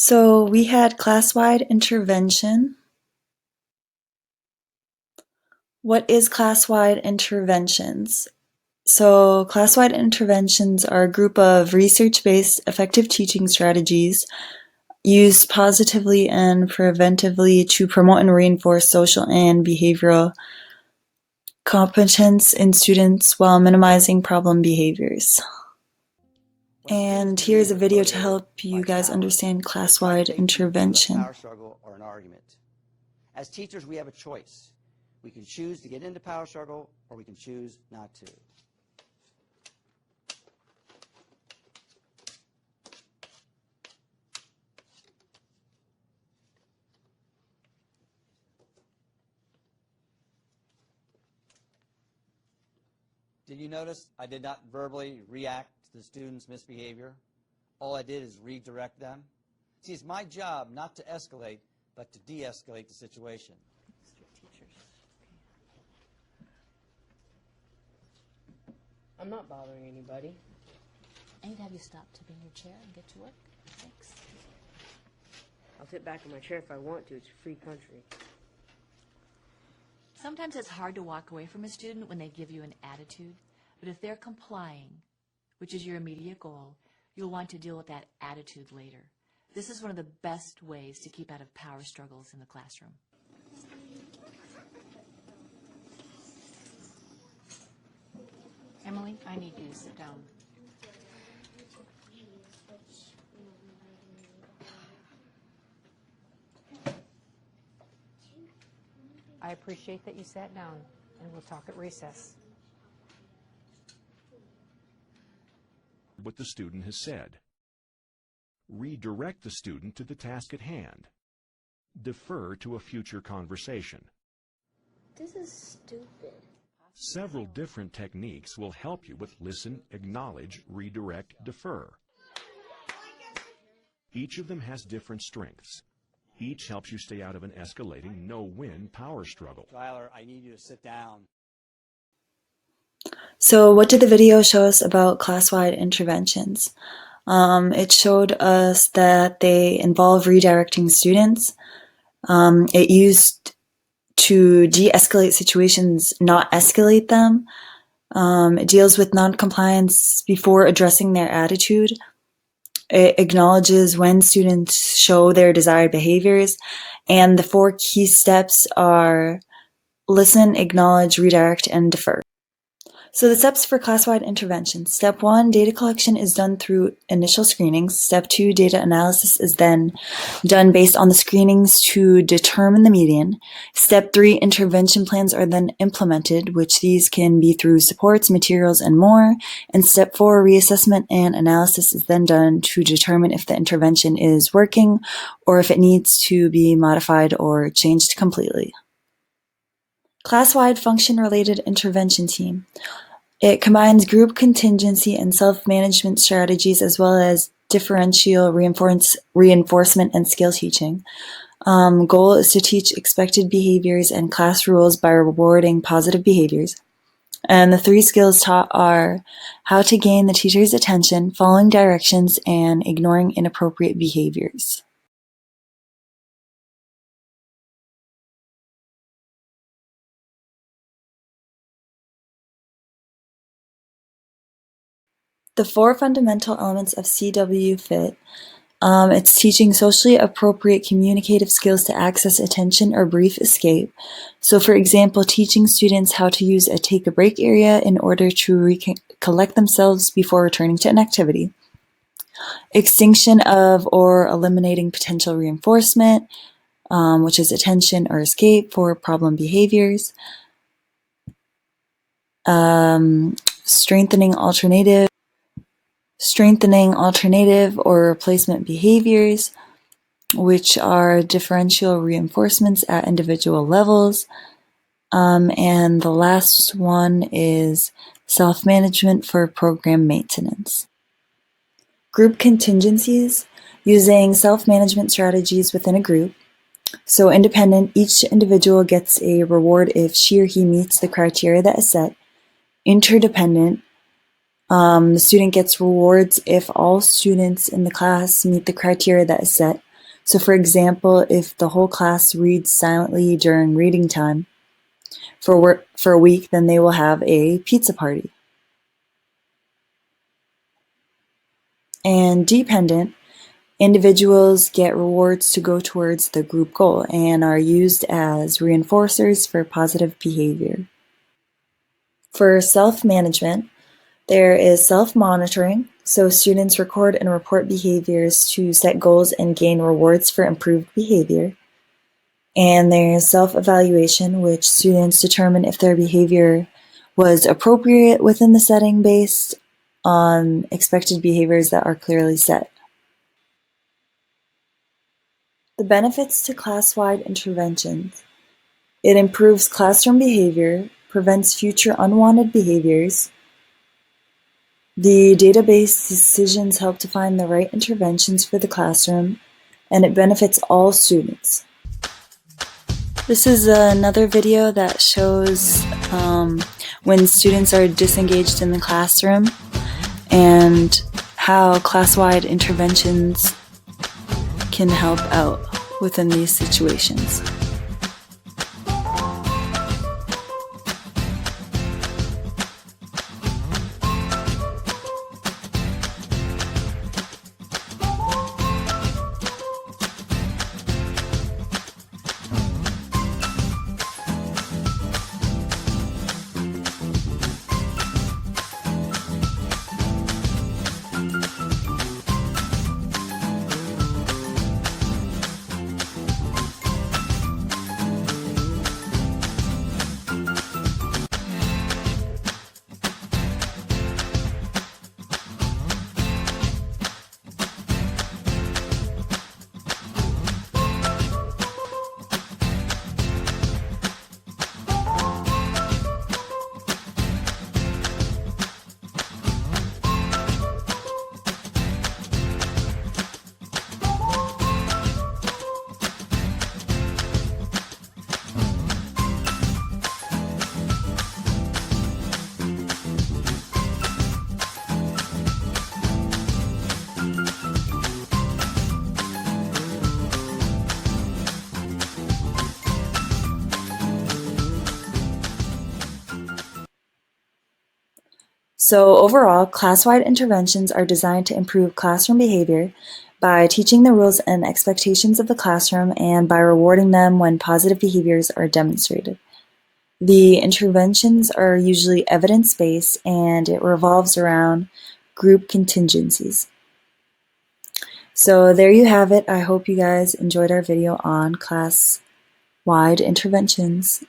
So we had class-wide intervention. What is class-wide interventions? So class-wide interventions are a group of research-based effective teaching strategies used positively and preventively to promote and reinforce social and behavioral competence in students while minimizing problem behaviors. And here's a video to help you guys understand class-wide intervention. Power struggle or an argument. As teachers, we have a choice. We can choose to get into power struggle, or we can choose not to. Did you notice I did not verbally react to the student's misbehavior? All I did is redirect them. See, it's my job not to escalate, but to de-escalate the situation. I'm not bothering anybody. I need to have you stop tipping your chair and get to work. Thanks. I'll sit back in my chair if I want to. It's a free country. Sometimes it's hard to walk away from a student when they give you an attitude, but if they're complying, which is your immediate goal, you'll want to deal with that attitude later. This is one of the best ways to keep out of power struggles in the classroom. Emily, I need you to sit down. I appreciate that you sat down, and we'll talk at recess. What the student has said. Redirect the student to the task at hand. Defer to a future conversation. This is stupid. Several different techniques will help you with listen, acknowledge, redirect, defer. Each of them has different strengths. Each helps you stay out of an escalating, no-win power struggle. Tyler, I need you to sit down. So what did the video show us about class-wide interventions? It showed us that they involve redirecting students. It used to de-escalate situations, not escalate them. It deals with non-compliance before addressing their attitude. It acknowledges when students show their desired behaviors, and the 4 key steps are listen, acknowledge, redirect, and defer. So the steps for class-wide intervention. Step 1, data collection is done through initial screenings. Step 2, data analysis is then done based on the screenings to determine the median. Step 3, intervention plans are then implemented, which these can be through supports, materials, and more. And step 4, reassessment and analysis is then done to determine if the intervention is working or if it needs to be modified or changed completely. Class-wide function-related intervention team. It combines group contingency and self-management strategies as well as differential reinforcement and skill teaching. Goal is to teach expected behaviors and class rules by rewarding positive behaviors. And the 3 skills taught are how to gain the teacher's attention, following directions, and ignoring inappropriate behaviors. The 4 fundamental elements of CW Fit. It's teaching socially appropriate communicative skills to access attention or brief escape. So for example, teaching students how to use a take a break area in order to collect themselves before returning to an activity. Extinction of or eliminating potential reinforcement, which is attention or escape for problem behaviors. Strengthening alternative or replacement behaviors, which are differential reinforcements at individual levels. And the last one is self-management for program maintenance. Group contingencies, using self-management strategies within a group. So independent, each individual gets a reward if she or he meets the criteria that is set. Interdependent, the student gets rewards if all students in the class meet the criteria that is set. So for example, if the whole class reads silently during reading time for a week, then they will have a pizza party. And dependent, individuals get rewards to go towards the group goal and are used as reinforcers for positive behavior. For self-management, there is self-monitoring, so students record and report behaviors to set goals and gain rewards for improved behavior. And there's self-evaluation, which students determine if their behavior was appropriate within the setting based on expected behaviors that are clearly set. The benefits to class-wide interventions. It improves classroom behavior, prevents future unwanted behaviors. The database decisions help to find the right interventions for the classroom, and it benefits all students. This is another video that shows when students are disengaged in the classroom and how class-wide interventions can help out within these situations. So overall, class-wide interventions are designed to improve classroom behavior by teaching the rules and expectations of the classroom and by rewarding them when positive behaviors are demonstrated. The interventions are usually evidence-based and it revolves around group contingencies. So there you have it. I hope you guys enjoyed our video on class-wide interventions.